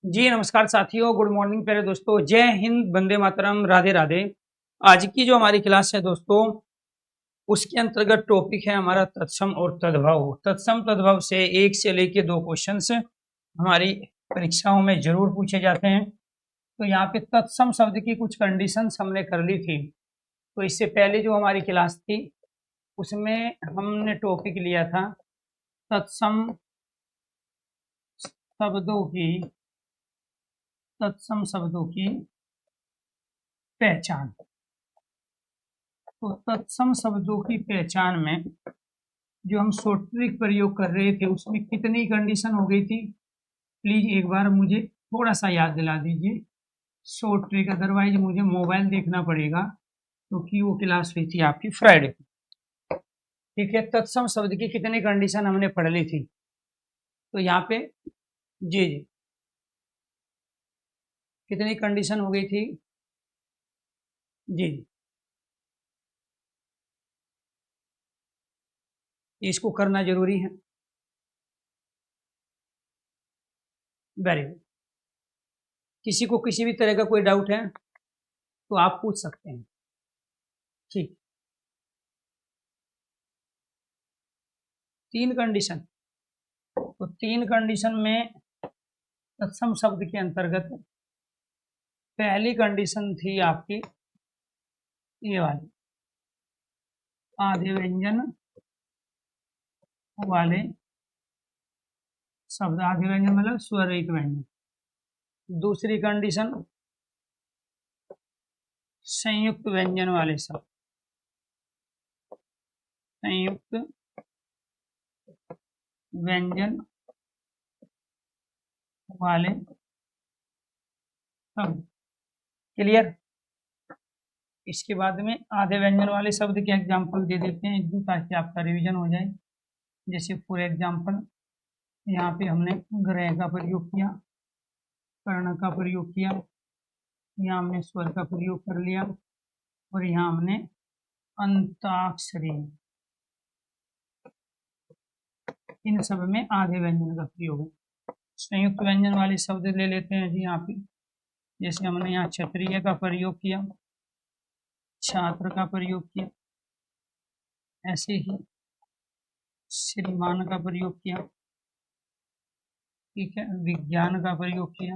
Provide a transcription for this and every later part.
जी नमस्कार साथियों, good morning प्यारे दोस्तों। जय हिंद, वंदे मातरम, राधे राधे। आज की जो हमारी क्लास है दोस्तों, उसके अंतर्गत टॉपिक है हमारा तत्सम और तद्भव। तत्सम तद्भव से 1 से लेके 2 क्वेश्चंस हमारी परीक्षाओं में जरूर पूछे जाते हैं। तो यहाँ पे तत्सम शब्द की कुछ कंडीशंस हमने कर ली थी। तो इससे पहले जो हमारी क्लास थी उसमें हमने टॉपिक लिया था तत्सम शब्दों की पहचान। तो तत्सम शब्दों की पहचान में जो हम शॉर्ट ट्रिक प्रयोग कर रहे थे उसमें कितनी कंडीशन हो गई थी, प्लीज एक बार मुझे थोड़ा सा याद दिला दीजिए। शॉर्ट ट्रिक, अदरवाइज मुझे मोबाइल देखना पड़ेगा क्योंकि वो क्लास हुई थी आपकी फ्राइडे को। ठीक है, तत्सम शब्द की कितनी कंडीशन हमने पढ़ ली थी। तो यहाँ पे जी जी कितनी कंडीशन हो गई थी जी। इसको करना जरूरी है। Very good. किसी को किसी भी तरह का कोई डाउट है तो आप पूछ सकते हैं। ठीक, 3 कंडीशन। तो 3 कंडीशन में तत्सम शब्द के अंतर्गत पहली कंडीशन थी आपकी ये वाली, आधे व्यंजन वाले शब्द। आधे व्यंजन मतलब स्वर रहित व्यंजन। दूसरी कंडीशन संयुक्त व्यंजन वाले शब्द। संयुक्त व्यंजन वाले शब्द। क्लियर। इसके बाद में आधे व्यंजन वाले शब्द के एग्जाम्पल दे देते हैं एकदम, ताकि आपका रिवीजन हो जाए। जैसे फॉर एग्जाम्पल यहाँ पे हमने ग्रह का प्रयोग किया, कर्ण का प्रयोग किया, यहाँ हमने स्वर का प्रयोग कर लिया और यहाँ हमने अंताक्षरी। इन सब में आधे व्यंजन का प्रयोग है। संयुक्त व्यंजन वाले शब्द ले लेते हैं जी यहाँ पे। जैसे हमने यहाँ क्षत्रिय का प्रयोग किया, छात्र का प्रयोग किया, ऐसे ही श्रीमान का प्रयोग किया, ठीक है, विज्ञान का प्रयोग किया।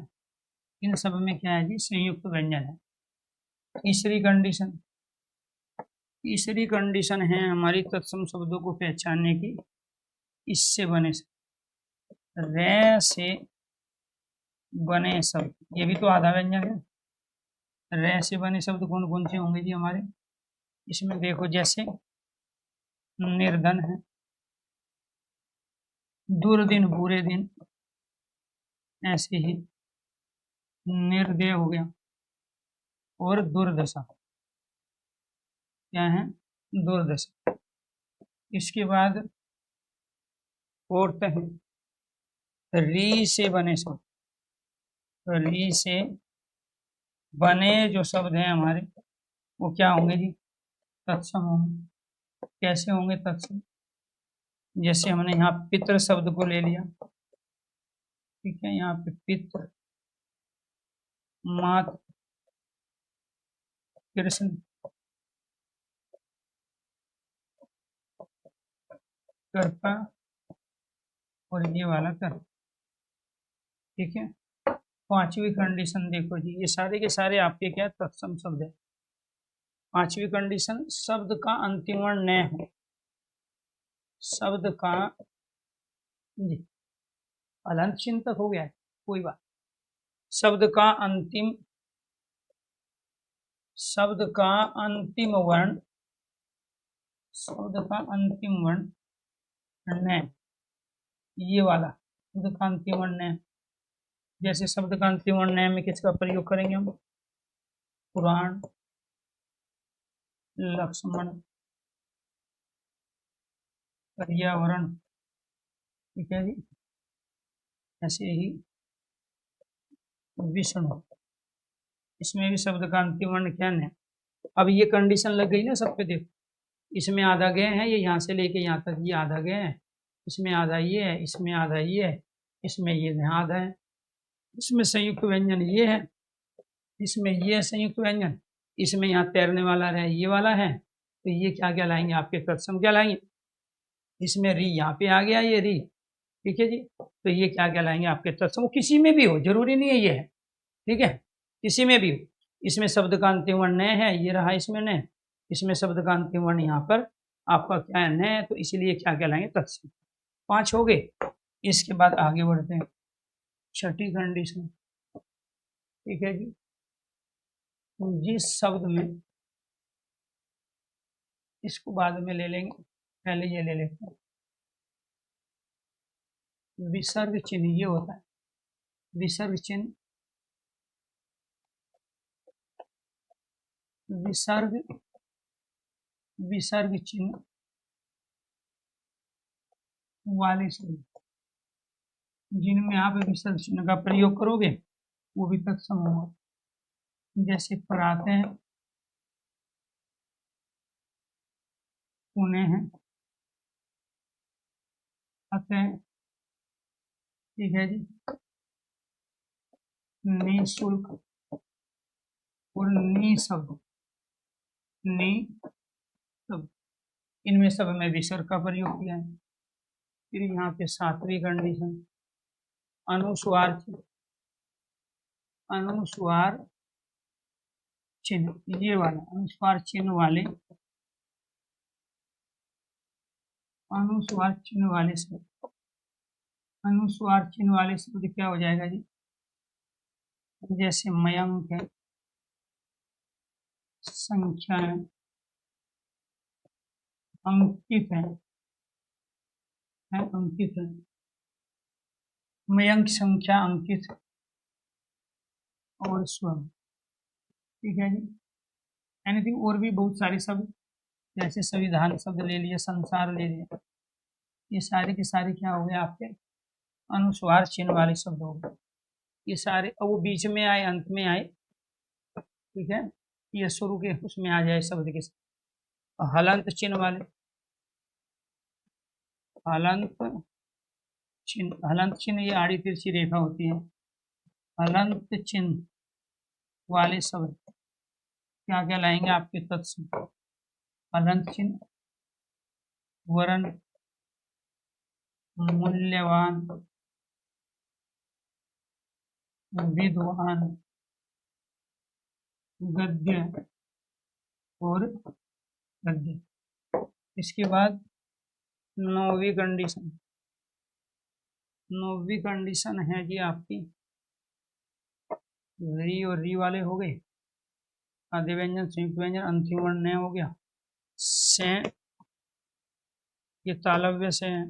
इन सब में क्या है जी, संयुक्त व्यंजन है। तीसरी कंडीशन है हमारी तत्सम शब्दों को पहचानने की, इससे बने रे से बने शब्द। ये भी तो आधा व्यंजन है। रे से बने शब्द कौन कौन से होंगे जी हमारे इसमें, देखो जैसे निर्धन है, दुर्दिन बुरे दिन, ऐसे ही निर्दय हो गया, और दुर्दशा। क्या है, दुर्दशा। इसके बाद फोर्थ है री से बने शब्द। री से बने जो शब्द हैं हमारे वो क्या होंगे जी, तत्सम होंगे। कैसे होंगे तत्सम, जैसे हमने यहाँ पितृ शब्द को ले लिया, ठीक है, यहाँ पे पितृ, मात, कृष्ण, कर्ता और ये वाला कर। ठीक है, पांचवी कंडीशन देखो जी, ये सारे के सारे आपके क्या तत्सम शब्द है। पांचवी कंडीशन, शब्द का अंतिम वर्ण न हो। शब्द का जी अलंत चिंतक हो गया है, कोई बात। शब्द का अंतिम वर्ण, शब्द का अंतिम वर्ण न, ये वाला शब्द का अंतिम वर्ण न। जैसे शब्द का अंतिम वर्ण न में किसका प्रयोग करेंगे हम, पुराण, लक्ष्मण, पर्यावरण, ठीक है जी, ऐसे ही विष्णु। इसमें भी शब्द का अंतिम वर्ण क्या है। अब ये कंडीशन लग गई ना सब पे, देखो इसमें आधा गए हैं, ये यहाँ से लेके यहाँ तक ये आधा गए हैं, इसमें आधा ये है, इसमें आधा ये है, इसमें ये आधा है। इसमें संयुक्त व्यंजन ये है, इसमें ये संयुक्त व्यंजन, इसमें यहाँ तैरने वाला है ये वाला है, तो ये क्या कहलाएंगे आपके तत्सम कहलाएंगे। इसमें री यहाँ पे आ गया ये री, ठीक है जी, तो ये क्या कहलाएंगे आपके तत्सम। वो किसी में भी हो, जरूरी नहीं है ये है, ठीक है, किसी में भी हो। इसमें शब्द का अंतिम वर्ण न है, ये रहा इसमें न, इसमें शब्द का अंतिम वर्ण यहाँ पर आपका क्या है न, तो इसीलिए क्या कहलाएंगे तत्सम। 5 हो गए। इसके बाद आगे बढ़ते हैं छठी कंडीशन, ठीक है जी। जिस शब्द में, इसको बाद में ले लेंगे, पहले ये ले लेते हैं। विसर्ग चिन्ह ये होता है, विसर्ग चिन्ह, विसर्ग, विसर्ग चिन्ह वाले शब्द जिनमें आप विसर्ग चिन्ह का प्रयोग करोगे वो भी तत्सम होगा। जैसे पराते हैं, पुणे हैं, अतः हैं, ठीक है जी, निःशुल्क और नि शब्द, नि शब्द, इनमें सब में विसर्ग का प्रयोग किया है। फिर यहाँ पे 7वीं कंडीशन, अनुस्वार चिन्ह, अनुस्वार चिन्ह ये वाला, अनुस्वार चिन्ह वाले, अनुस्वार चिन्ह वाले शब्द, अनुस्वार चिन्ह वाले शब्द क्या हो जाएगा जी, जैसे मयंक है, संख्या है, अंकित है, अंकित है, मयंक, संख्या, अंकित और स्व, ठीक है जी। एनीथिंग और भी बहुत सारे शब्द, जैसे संविधान शब्द ले लिया, संसार ले लिया, ये सारे के सारे क्या हो गए आपके अनुस्वार चिन्ह वाले शब्द हो गए। ये सारे, अब वो बीच में आए, अंत में आए, ठीक है, ये शुरू के उसमें आ जाए शब्द के साथ। हलंत चिन्ह वाले, हलंत चिन्ह, हलंत चिन्ह ये आड़ी तिरछी रेखा होती है, हलंत चिन्ह वाले शब्द क्या कहलाएंगे आपके तत्सम। हलंत चिन्ह, वरण, मूल्यवान, विद्वान, गद्य और गद्य। इसके बाद 9वीं कंडीशन, 9वीं कंडीशन है जी आपकी, री और री वाले हो गए, आदि व्यंजन, संयुक्त व्यंजन, अंतिम वर्ण न हो गया, से, ये तालव्य से है,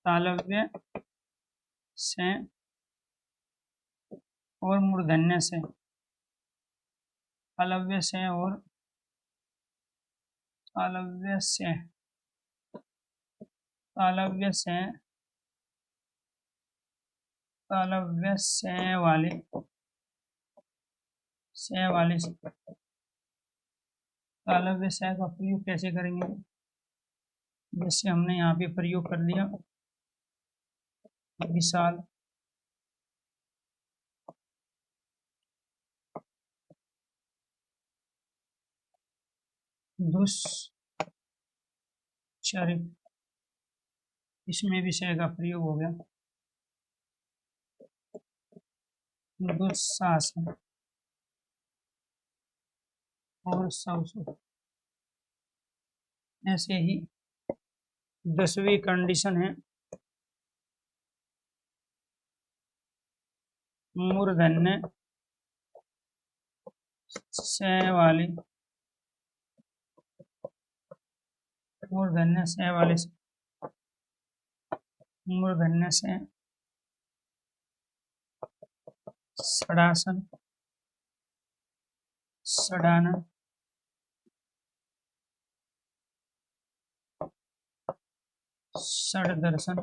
तालव्य से और मूर्धन्य से, तालव्य से और तालव्य से, तालव्य से, तालव्य से वाले, से वाले, तालव्य से का प्रयोग कैसे करेंगे, जैसे हमने यहाँ पे प्रयोग कर लिया विशाल, दुष्चरित, इसमें विषय का प्रयोग हो गया, दुशासन और सब। ऐसे ही 10वीं कंडीशन है मूर्धन्य से वाली, मूर्धन्य से वाले, मूर्धन्य से षडासन, षडानन, षड दर्शन,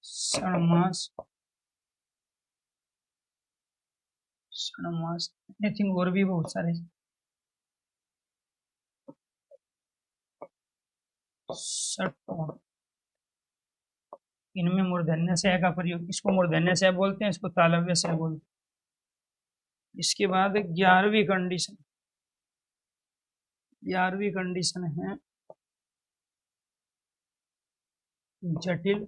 षडमास, षडमास, आई थिंक और भी बहुत सारे। षट्कोण, इनमें मूर्धन्य स का प्रयोग, इसको मूर्धन्य स बोलते हैं, इसको तालव्य स बोलते हैं। इसके बाद 11वीं कंडीशन, 11वीं कंडीशन है जटिल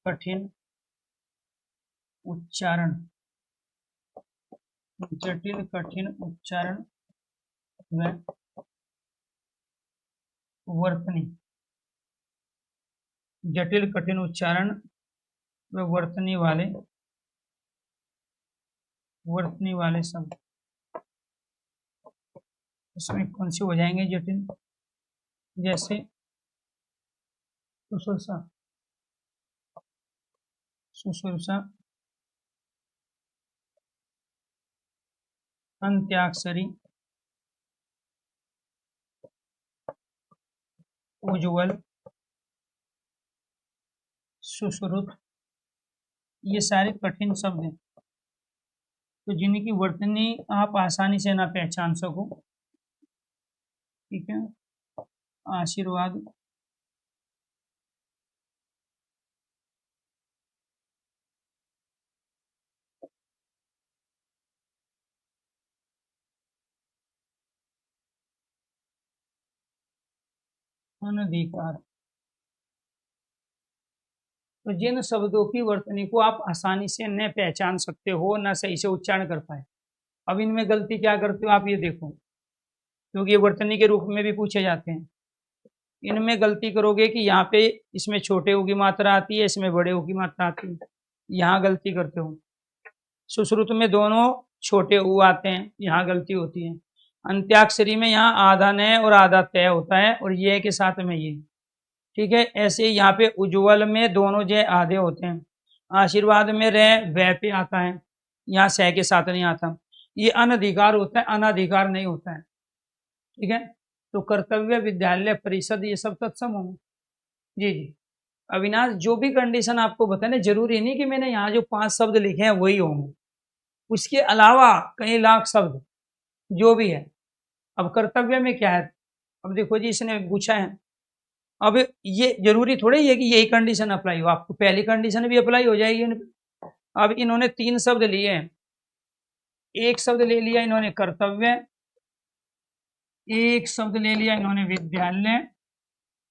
कठिन उच्चारण, जटिल कठिन उच्चारण व वर्तनी, जटिल कठिन उच्चारण व वर्तनी वाले शब्द, इसमें कौन से हो जाएंगे जटिल, जैसे सुसुरसा, सुसुरसा, अंत्याक्षरी, उज्ज्वल, सुश्रुत, ये सारे कठिन शब्द हैं, तो जिनकी वर्तनी आप आसानी से ना पहचान सको, ठीक है। आशीर्वाद, अनधिकार, तो जिन शब्दों की वर्तनी को आप आसानी से न पहचान सकते हो, न सही से उच्चारण कर पाए, अब इनमें गलती क्या करते हो आप ये देखो, क्योंकि ये वर्तनी के रूप में भी पूछे जाते हैं। इनमें गलती करोगे कि यहाँ पे इसमें छोटे ओ की मात्रा आती है, इसमें बड़े ओ की मात्रा आती है, यहाँ गलती करते हो। सुश्रुत में दोनों छोटे ऊ आते हैं, यहाँ गलती होती है। अंत्याक्षरी में यहाँ आधा नय और आधा तय होता है, और ये के साथ में ये, ठीक है। ऐसे यहाँ पे उज्ज्वल में दोनों जय आधे होते हैं। आशीर्वाद में रे वह पे आता है, यहाँ सह के साथ नहीं आता। ये अनधिकार होता है, अनाधिकार नहीं होता है, ठीक है। तो कर्तव्य, विद्यालय, परिषद, ये सब तत्सम होंगे। जी जी अविनाश, जो भी कंडीशन आपको बताने, जरूरी नहीं कि मैंने यहाँ जो 5 शब्द लिखे हैं वही होंगे, उसके अलावा कई लाख शब्द जो भी है। अब कर्तव्य में क्या है, अब देखो जी इसने पूछा है, अब ये जरूरी थोड़ी है कि यही कंडीशन अप्लाई हो, आपको पहली कंडीशन भी अप्लाई हो जाएगी। अब इन्होंने 3 शब्द लिए हैं, एक शब्द ले लिया इन्होंने कर्तव्य, एक शब्द ले लिया इन्होंने विद्यालय,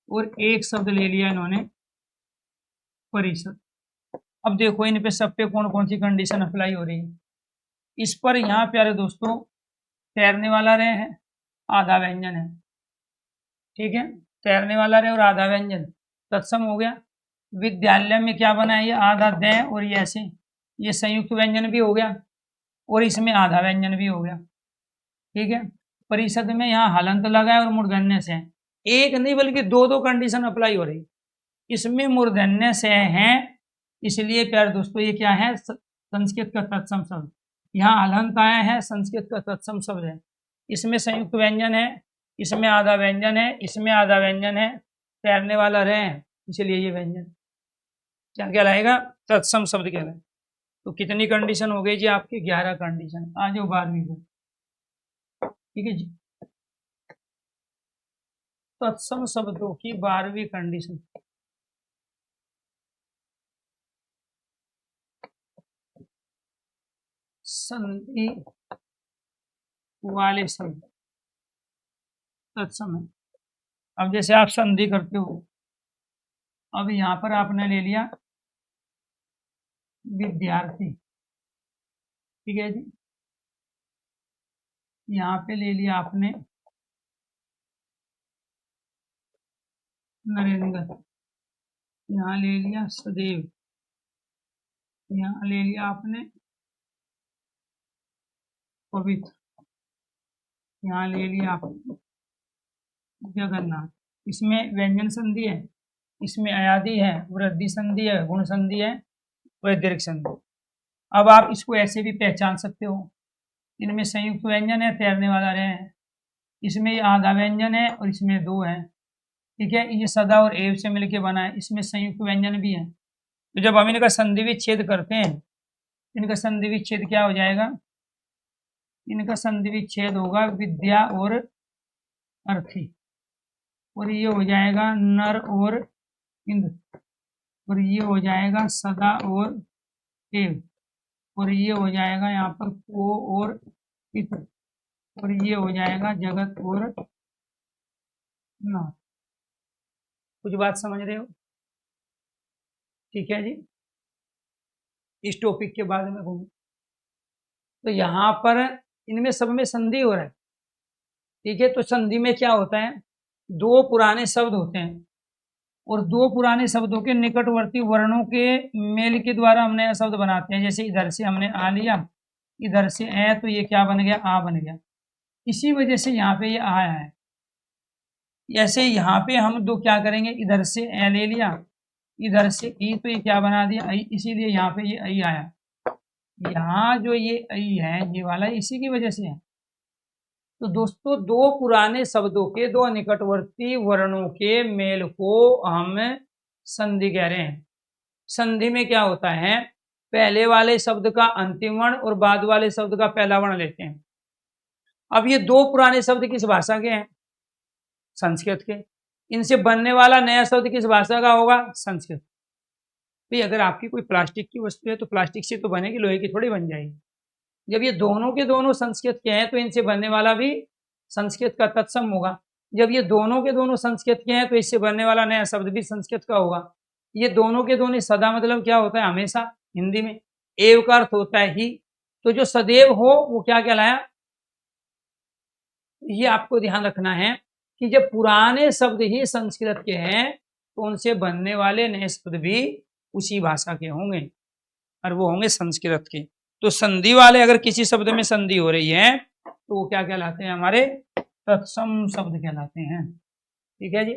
और एक शब्द ले लिया इन्होंने परिषद। अब देखो इन पे सब पे कौन कौन सी कंडीशन अप्लाई हो रही है। इस पर यहाँ प्यारे दोस्तों तैरने वाला रहे हैं, आधा व्यंजन है, ठीक है। तैरने वाला रहे और आधा व्यंजन तत्सम हो गया। विद्यालय में क्या बना है, ये आधा दे और ये ऐसे, ये संयुक्त व्यंजन भी हो गया, और इसमें आधा व्यंजन भी हो गया, ठीक है। परिषद में यहाँ हलंत लगा है और मूर्धन्य से है, एक नहीं बल्कि दो कंडीशन अप्लाई हो रही। इसमें मूर्धन्य से है, इसलिए प्यारे दोस्तों ये क्या है, संस्कृत का तत्सम शब्द। यहाँ हलंत आया है, संस्कृत का तत्सम शब्द है। इसमें संयुक्त व्यंजन है, इसमें आधा व्यंजन है, इसमें आधा व्यंजन है, तैरने वाला रहे हैं, इसलिए ये व्यंजन क्या कहलाएगा, तत्सम शब्द कहलाएगा। तो कितनी कंडीशन हो गई जी आपकी, 11 कंडीशन। आ जाओ 12वीं को, ठीक है जी। तत्सम शब्दों की 12वीं कंडीशन, संधि वाले शब्द तत्सम है। अब जैसे आप संधि करते हो, अब यहाँ पर आपने ले लिया विद्यार्थी, ठीक है जी। यहाँ पे ले लिया आपने नरेंद्र, यहाँ ले लिया सदैव, यहाँ ले लिया आपने पवित्र, यहाँ ले लिया आपने जगन्नाथ। इसमें व्यंजन संधि है, इसमें अयादि है, वृद्धि संधि है, गुण संधि है, और दीर्घ संधि। अब आप इसको ऐसे भी पहचान सकते हो, इनमें संयुक्त व्यंजन है, तैरने वाला रहे हैं, इसमें आधा व्यंजन है और इसमें 2 है, ठीक है। ये सदा और एव से मिलके बना है, इसमें संयुक्त व्यंजन भी है। तो जब हम इनका संधि विच्छेद करते हैं, इनका संधि विच्छेद क्या हो जाएगा, इनका संधि विच्छेद होगा विद्या और अर्थी, और ये हो जाएगा नर और इंद्र, और ये हो जाएगा सदा और देव, और ये हो जाएगा यहाँ पर को और पितृ, और ये हो जाएगा जगत और नाथ। कुछ बात समझ रहे हो? ठीक है जी। इस टॉपिक के बाद में घूमू तो यहाँ पर इनमें सब में संधि हो रहा है। ठीक है, तो संधि में क्या होता है, दो पुराने शब्द होते हैं और दो पुराने शब्दों के निकटवर्ती वर्णों के मेल के द्वारा हम नया शब्द बनाते हैं। जैसे इधर से हमने आ लिया, इधर से ए, तो ये क्या बन गया, आ बन गया। इसी वजह से यहाँ पे ये आया है। ऐसे यहाँ पे हम दो क्या करेंगे, इधर से ए ले लिया, इधर से ई, तो ये क्या बना दिया, आई, इसीलिए यहाँ पे ये आई आया। यहाँ जो ये आई है, ये वाला इसी की वजह से है। तो दोस्तों, दो पुराने शब्दों के दो निकटवर्ती वर्णों के मेल को हम संधि कह रहे हैं। संधि में क्या होता है, पहले वाले शब्द का अंतिम वर्ण और बाद वाले शब्द का पहला वर्ण लेते हैं। अब ये दो पुराने शब्द किस भाषा के हैं, संस्कृत के। इनसे बनने वाला नया शब्द किस भाषा का होगा, संस्कृत। भाई अगर आपकी कोई प्लास्टिक की वस्तु है तो प्लास्टिक से तो बनेगी, लोहे की थोड़ी बन जाएगी। जब ये दोनों के दोनों संस्कृत के हैं तो इनसे बनने वाला भी संस्कृत का तत्सम होगा। जब ये दोनों के दोनों संस्कृत के हैं तो इससे बनने वाला नया शब्द भी संस्कृत का होगा। ये दोनों के दोनों, सदा मतलब क्या होता है, हमेशा। हिंदी में एव का अर्थ होता है ही, तो जो सदैव हो वो क्या कहलाया। ये आपको ध्यान रखना है कि जब पुराने शब्द ही संस्कृत के हैं तो उनसे बनने वाले नए शब्द भी उसी भाषा के होंगे और वो होंगे संस्कृत के। तो संधि वाले अगर किसी शब्द में संधि हो रही है तो वो क्या कहलाते हैं, हमारे तत्सम शब्द कहलाते हैं। ठीक है जी।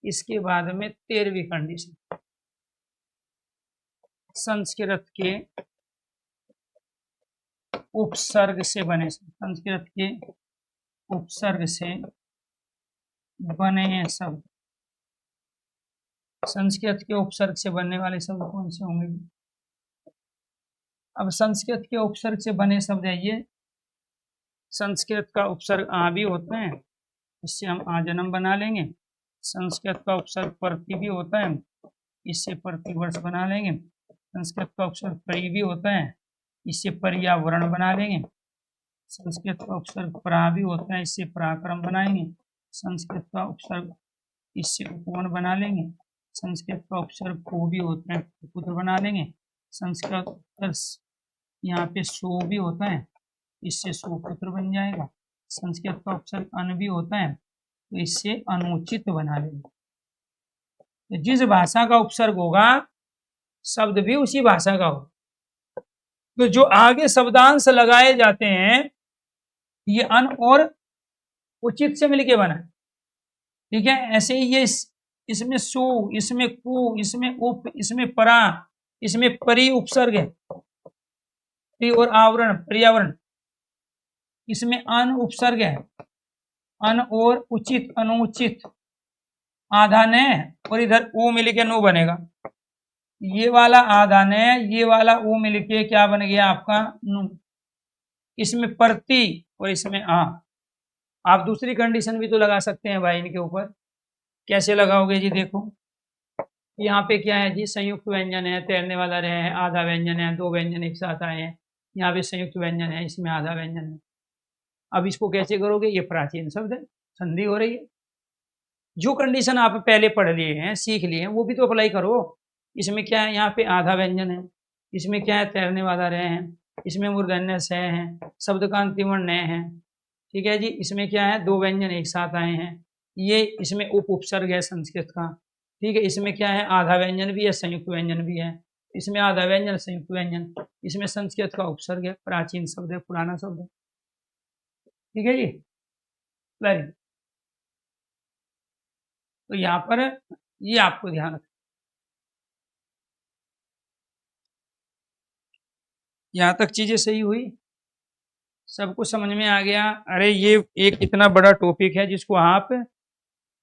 इसके बाद में 13वीं कंडीशन, संस्कृत के उपसर्ग से बने, संस्कृत के उपसर्ग से बने शब्द। संस्कृत के उपसर्ग से बनने वाले शब्द कौन से होंगे। अब संस्कृत के उपसर्ग से बने शब्द है ये, संस्कृत का उपसर्ग आ भी होता है, इससे हम आजन्म बना लेंगे। संस्कृत का उपसर्ग प्रति भी होता है, इससे प्रतिवर्ष बना लेंगे। संस्कृत का उपसर्ग परि भी होता है, इससे पर्यावरण बना लेंगे। संस्कृत का उपसर्ग प्रा भी होता है, इससे पराक्रम बनाएंगे। संस्कृत का उपसर्ग इससे उपवन बना लेंगे। संस्कृत का उपसर्ग को भी होता है, पुत्र बना लेंगे। संस्कृत यहाँ पे सो भी होता है, इससे सुपुत्र बन जाएगा। संस्कृत का उपसर्ग अन भी होता है तो इससे अनुचित बना लेंगे। तो जिस भाषा का उपसर्ग होगा शब्द भी उसी भाषा का होगा। तो जो आगे शब्दांश लगाए जाते हैं ये अन और उचित से मिलके बना। ठीक है, ऐसे ही ये इसमें सु, इसमें कु, इसमें उप, इसमें परा, इसमें परि उपसर्ग है और आवरण पर्यावरण, इसमें अन उपसर्ग है, अन और उचित अनुचित, आधा न और इधर ऊ मिलके नु बनेगा। ये वाला आधा न, ये वाला ऊ मिलके क्या बन गया आपका नु। इसमें प्रति और इसमें आ। आप दूसरी कंडीशन भी तो लगा सकते हैं भाई इनके ऊपर। कैसे लगाओगे जी, देखो यहाँ पे क्या है जी, संयुक्त व्यंजन है, तैरने वाला रहे है, आधा व्यंजन है, दो व्यंजन एक साथ आए हैं, यहाँ पे संयुक्त व्यंजन है, इसमें आधा व्यंजन है। अब इसको कैसे करोगे, ये प्राचीन शब्द है, संधि हो रही है। जो कंडीशन आप पहले पढ़ लिए हैं, सीख लिए हैं, वो भी तो अप्लाई करो। इसमें क्या है, यहाँ पे आधा व्यंजन है, इसमें क्या है, तैरने वाला रहे हैं, इसमें मूर्धन्य से है, शब्द का अंतिम वर्ण नए है। ठीक है जी। इसमें क्या है, दो व्यंजन एक साथ आए हैं, ये इसमें उप उपसर्ग है संस्कृत का। ठीक है, इसमें क्या है, आधा व्यंजन भी है, संयुक्त व्यंजन भी है, इसमें आधा व्यंजन संयुक्त व्यंजन, इसमें संस्कृत का उपसर्ग है, प्राचीन शब्द है, पुराना शब्द है। ठीक है जी, वेरी। तो यहाँ पर ये आपको ध्यान रखना। यहाँ तक चीजें सही हुई, सब कुछ समझ में आ गया। अरे ये एक इतना बड़ा टॉपिक है जिसको आप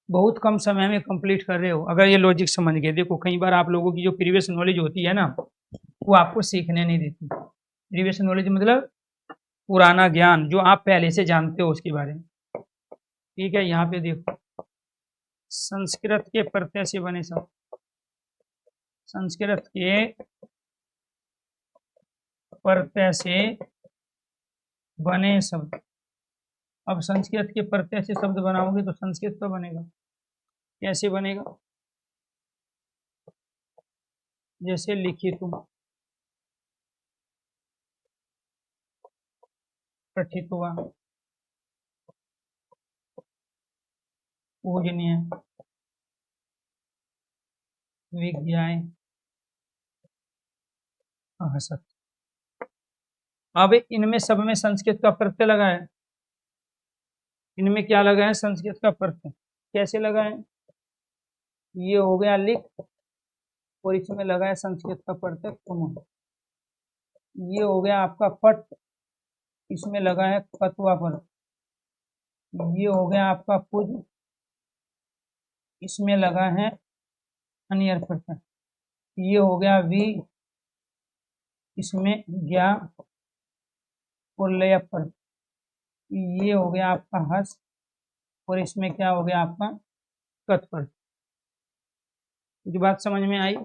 बहुत कम समय में कंप्लीट कर रहे हो अगर ये लॉजिक समझ गए। देखो कई बार आप लोगों की जो प्रीवियस नॉलेज होती है ना वो आपको सीखने नहीं देती। प्रीवियस नॉलेज मतलब पुराना ज्ञान जो आप पहले से जानते हो उसके बारे में। ठीक है, यहाँ पे देखो संस्कृत के प्रत्यय से बने शब्द, संस्कृत के प्रत्यय से बने शब्द। अब संस्कृत के प्रत्यय से शब्द बनाओगे तो संस्कृत का बनेगा। कैसे बनेगा? जैसे लिखितुम, पठित्वा, पूजनीय, विज्ञाय, हसत। अब इनमें सब में संस्कृत का प्रत्यय लगा है। इनमें क्या लगा है? संस्कृत का प्रत्यय। कैसे लगा है? ये हो गया लिख और इसमें लगा है संस्कृत का प्रत्यय तुम। ये हो गया आपका पट, इसमें लगा है कत्वा पर। ये हो गया आपका पुज, इसमें लगा है अनियर प्रत्यय। ये हो गया वी, इसमें ज्ञा और लय पर। ये हो गया आपका हस और इसमें क्या हो गया आपका कत पर। जो बात समझ में आई?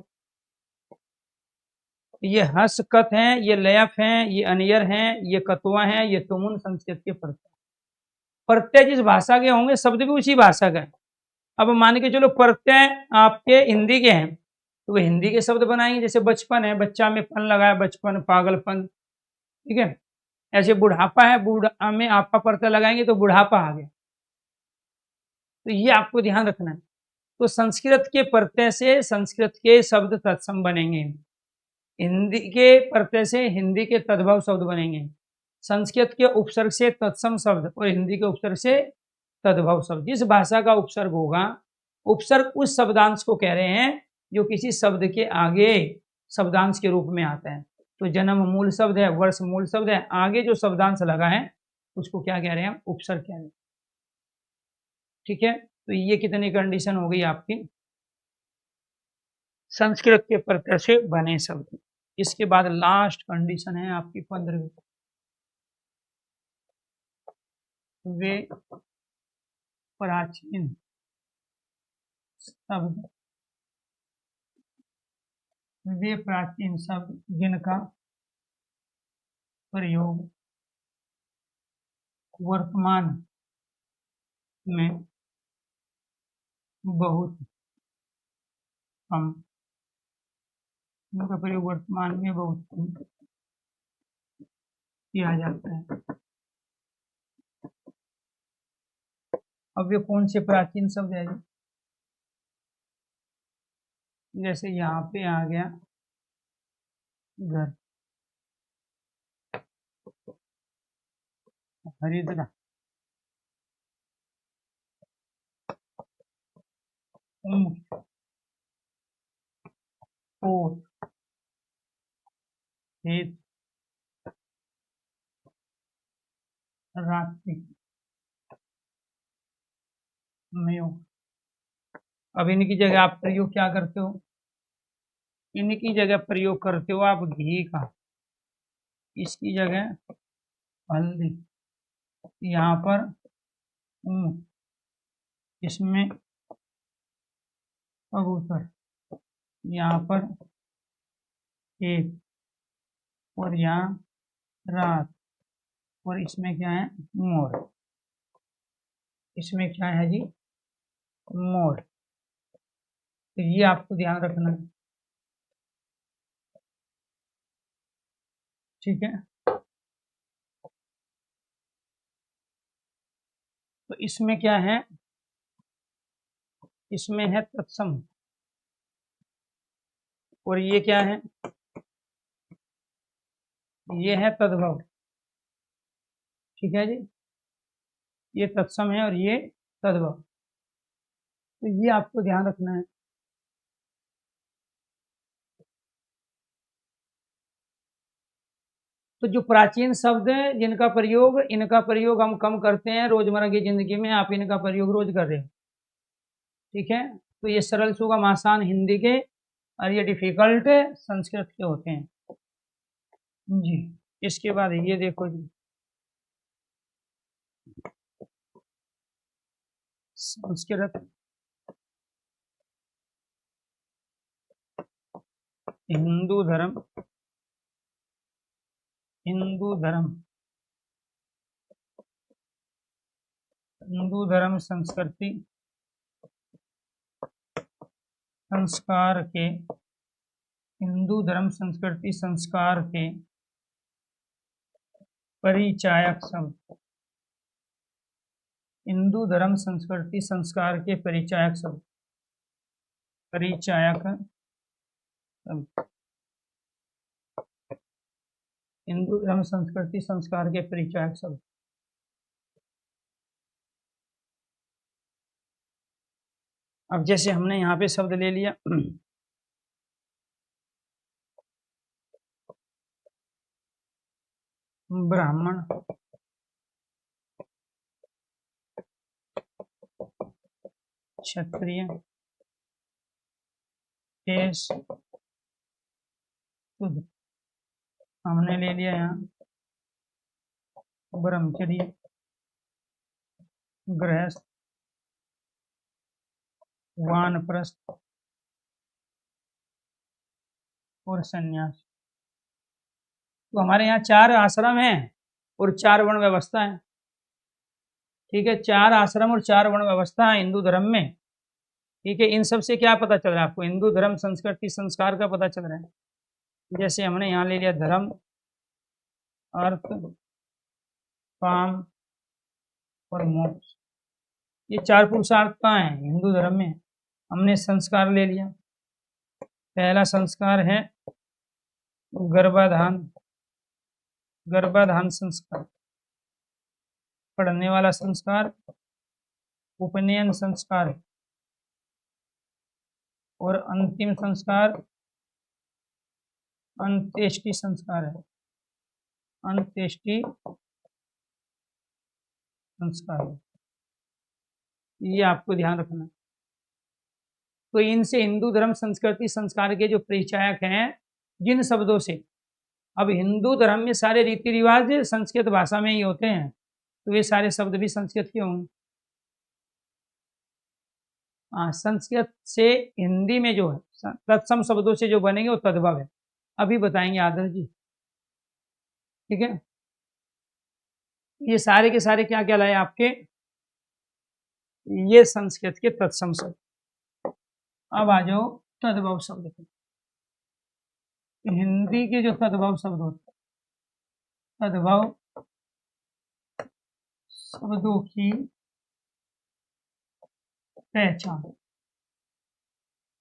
ये हस कत है, ये लयफ है, ये अनियर है, ये कतवा है, ये तुमुन संस्कृत के प्रत्यय। प्रत्यय जिस भाषा के होंगे शब्द भी उसी भाषा का है। अब मान के चलो प्रत्यय आपके हिंदी के हैं तो वो हिंदी के शब्द बनाएंगे। जैसे बचपन है, बच्चा में पन लगाया, बचपन, पागलपन, ठीक है। ऐसे बुढ़ापा है, बुढ़ा में आपका प्रत्यय लगाएंगे तो बुढ़ापा आ गया। तो ये आपको ध्यान रखना है। तो संस्कृत के प्रत्यय से संस्कृत के शब्द तत्सम बनेंगे, हिंदी के प्रत्यय से हिंदी के तद्भव शब्द बनेंगे, संस्कृत के उपसर्ग से तत्सम शब्द और हिंदी के उपसर्ग से तद्भव शब्द। जिस भाषा का उपसर्ग होगा, उपसर्ग उस शब्दांश को कह रहे हैं जो किसी शब्द के आगे शब्दांश के रूप में आता है। तो जन्म मूल शब्द है, वर्ष मूल शब्द है, आगे जो शब्दांश लगा है उसको क्या कह रहे हैं? उपसर्ग कह रहे हैं। ठीक है, तो ये कितनी कंडीशन हो गई आपकी? संस्कृत के प्रत्यय से बने शब्द। इसके बाद लास्ट कंडीशन है आपकी 15वीं, वे प्राचीन शब्द, वे प्राचीन शब्द जिनका प्रयोग वर्तमान में बहुत कम, जिनका प्रयोग वर्तमान में बहुत कम किया जाता है। अब ये कौन से प्राचीन शब्द है? जैसे यहाँ पे आ गया घर, हरिद्रा, ओट, खेत, रात्रि, मेव। अब इनकी जगह आप प्रयोग क्या करते हो? इनकी जगह प्रयोग करते हो आप घी का, इसकी जगह हल्दी, यहाँ पर ऊंट, इसमें कबूतर, यहाँ पर एक और यहाँ रात और इसमें क्या है? मोर। इसमें क्या है जी? मोर। तो ये आपको ध्यान रखना है, ठीक है। तो इसमें क्या है? इसमें है तत्सम और ये क्या है? ये है तद्भव, ठीक है जी। ये तत्सम है और ये तद्भव, तो ये आपको ध्यान रखना है। तो जो प्राचीन शब्द है जिनका प्रयोग, इनका प्रयोग हम कम करते हैं रोजमर्रा की जिंदगी में, आप इनका प्रयोग रोज कर रहे हो, ठीक है। तो ये सरल सुगम आसान हिंदी के और ये डिफिकल्ट संस्कृत के होते हैं जी। इसके बाद ये देखो जी, संस्कृत हिंदू धर्म, हिंदू धर्म, हिंदू धर्म संस्कृति संस्कार के, हिंदू धर्म संस्कृति संस्कार के परिचायक शब्द, हिंदू धर्म संस्कृति संस्कार के परिचायक शब्द, परिचायक शब्द, हिंदू धर्म संस्कृति संस्कार के परिचायक शब्द। अब जैसे हमने यहाँ पे शब्द ले लिया ब्राह्मण, क्षत्रिय, केश, शूद्र, हमने ले लिया यहाँ ब्रह्मचर्य, गृहस्थ, वानप्रस्थ और सन्यास। तो हमारे यहाँ 4 आश्रम हैं और 4 वर्ण व्यवस्था है। ठीक है, 4 आश्रम और 4 वर्ण व्यवस्था है हिंदू धर्म में। ठीक है, इन सब से क्या पता चल रहा है आपको? हिंदू धर्म संस्कृति संस्कार का पता चल रहा है। जैसे हमने यहाँ ले लिया धर्म, अर्थ, काम और मोक्ष, ये 4 पुरुषार्थ कहाँ है? हिंदू धर्म में। हमने संस्कार ले लिया, पहला संस्कार है गर्भाधान, गर्भाधान संस्कार, पढ़ने वाला संस्कार उपनयन संस्कार और अंतिम संस्कार अंत्येष्टि संस्कार है, अंत्येष्टि संस्कार है। ये आपको ध्यान रखना। तो इनसे हिंदू धर्म संस्कृति संस्कार के जो परिचायक हैं, जिन शब्दों से, अब हिंदू धर्म में सारे रीति रिवाज संस्कृत भाषा में ही होते हैं, तो वे सारे शब्द भी संस्कृत के होंगे। संस्कृत से हिंदी में जो है तत्सम शब्दों से जो बनेंगे वो तद्भव है, अभी बताएंगे आदर्श जी। ठीक है, ये सारे के सारे क्या कहलाए आपके? ये संस्कृत के तत्सम शब्द। अब आ जाओ तद्भव शब्द पे। हिंदी के जो तद्भव शब्द होते हैं, तद्भव शब्दों की पहचान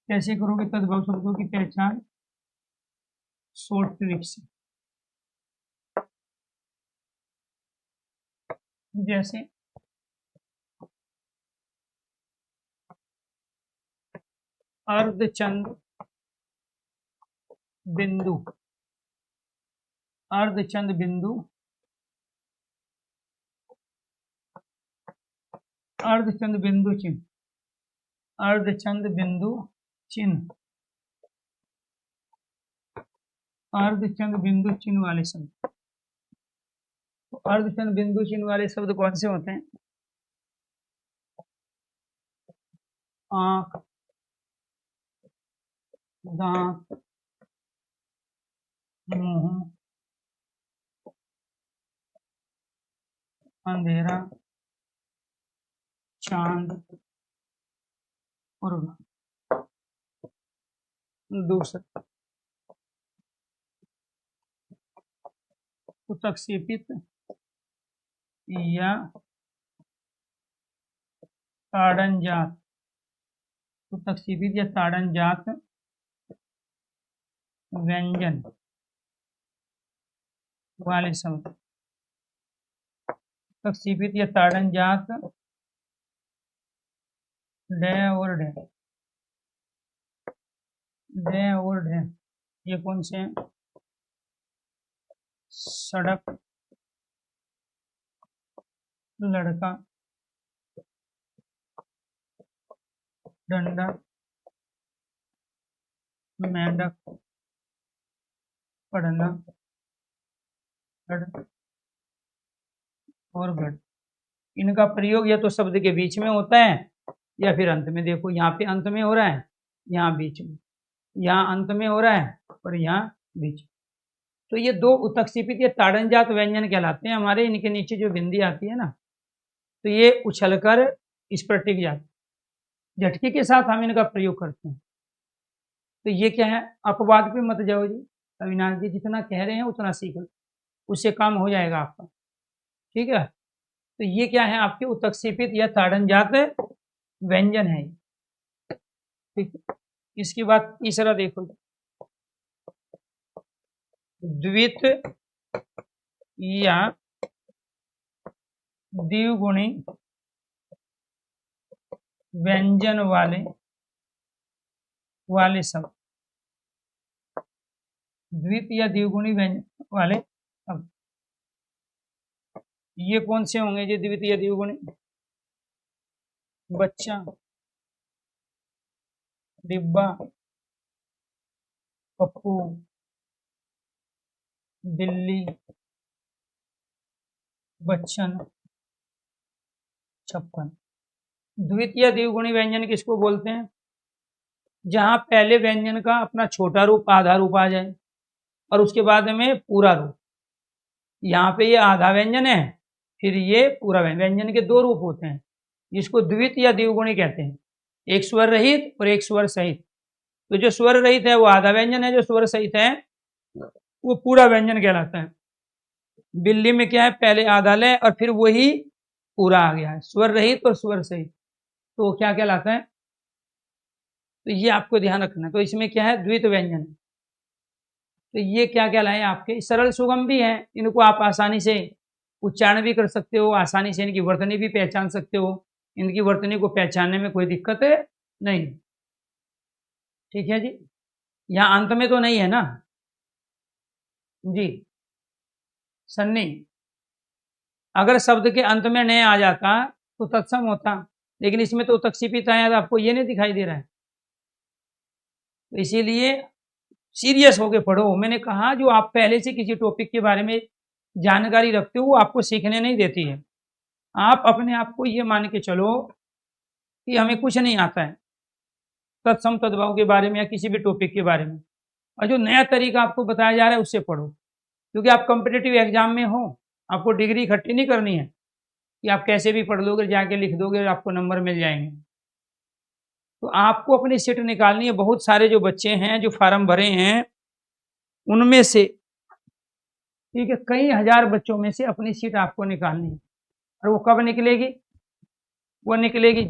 कैसे करोगे? तद्भव शब्दों की पहचान शॉर्ट ट्रिक से। जैसे अर्धचंद बिंदु, अर्धचंद बिंदु, अर्धचंद बिंदु चिन्ह, अर्धचंद बिंदु चिन्ह, अर्धचंद बिंदु चिन्ह वाले शब्द। तो अर्धचंद बिंदु चिन्ह वाले शब्द कौन से होते हैं? आंख, दांत, मुंह, अंधेरा, चांद और दूसरा उत्क्षेपित या ताड़नजात, उत्क्षेपित या ताड़नजात व्यंजन वाले शब्द, उत्क्षेपित या ताड़नजात ड और ढ, ड और ढ, ये कौन से हैं? सड़क, लड़का, डंडा, मेंढक, पढ़ना, गढ़ और गढ़। इनका प्रयोग या तो शब्द के बीच में होता है या फिर अंत में। देखो यहाँ पे अंत में हो रहा है, यहाँ बीच में, यहाँ अंत में हो रहा है और यहाँ बीच। तो ये दो उत्क्षेपित या ताड़नजात व्यंजन कहलाते हैं हमारे। इनके नीचे जो बिंदी आती है ना, तो ये उछलकर इस पर टिक जाती है, झटके के साथ हम इनका प्रयोग करते हैं। तो ये क्या है, अपवाद पे मत जाओ जी, अविनाश जी जितना कह रहे हैं उतना सीख लो, उससे काम हो जाएगा आपका, ठीक है। तो ये क्या है, आपके उत्क्षेपित या ताड़नजात व्यंजन है, ठीक। इसके बाद तीसरा देखो, द्वित या द्विगुणी व्यंजन वाले शब्द, द्वित या द्विगुणी व्यंजन वाले शब्द, ये कौन से होंगे जो द्वित या द्विगुणी? बच्चा, डिब्बा, पप्पू, बिल्ली, बच्चन, छप्पन। द्वित या द्विगुणी व्यंजन किसको बोलते हैं? जहां पहले व्यंजन का अपना छोटा रूप आधा रूप आ जाए और उसके बाद में पूरा रूप। यहाँ पे ये आधा व्यंजन है, फिर ये पूरा व्यंजन के दो रूप होते हैं, जिसको द्वित या द्विगुणी कहते हैं, एक स्वर रहित और एक स्वर सहित। तो जो स्वर रहित है वो आधा व्यंजन है, जो स्वर सहित है वो पूरा व्यंजन कहलाता है। बिल्ली में क्या है, पहले आधा लय और फिर वही पूरा आ गया है, स्वर रहित और स्वर सहित, तो क्या कहलाता है? तो ये आपको ध्यान रखना है। तो इसमें क्या है, द्वित व्यंजन। तो ये क्या कहलाए आपके? सरल सुगम भी हैं, इनको आप आसानी से उच्चारण भी कर सकते हो, आसानी से इनकी वर्तनी भी पहचान सकते हो, इनकी वर्तनी को पहचानने में कोई दिक्कत नहीं, ठीक है जी। यहाँ अंत में तो नहीं है ना जी, सन्नी, अगर शब्द के अंत में नहीं आ जाता तो तत्सम होता, लेकिन इसमें तो उत्क्षेपित आया, तो आपको ये नहीं दिखाई दे रहा है। तो इसीलिए सीरियस होके पढ़ो। मैंने कहा जो आप पहले से किसी टॉपिक के बारे में जानकारी रखते हो वो आपको सीखने नहीं देती है। आप अपने आप को ये मान के चलो कि हमें कुछ नहीं आता है तत्सम तद्भाव के बारे में या किसी भी टॉपिक के बारे में, और जो नया तरीका आपको बताया जा रहा है उससे पढ़ो, क्योंकि आप कॉम्पिटिटिव एग्जाम में हो, आपको डिग्री इकट्ठी नहीं करनी है कि आप कैसे भी पढ़ लोगे, जाके लिख दोगे और आपको नंबर मिल जाएंगे। तो आपको अपनी सीट निकालनी है। बहुत सारे जो बच्चे हैं जो फार्म भरे हैं उनमें से, ठीक है, कई हजार बच्चों में से अपनी सीट आपको निकालनी है। और वो कब निकलेगी? वो निकलेगी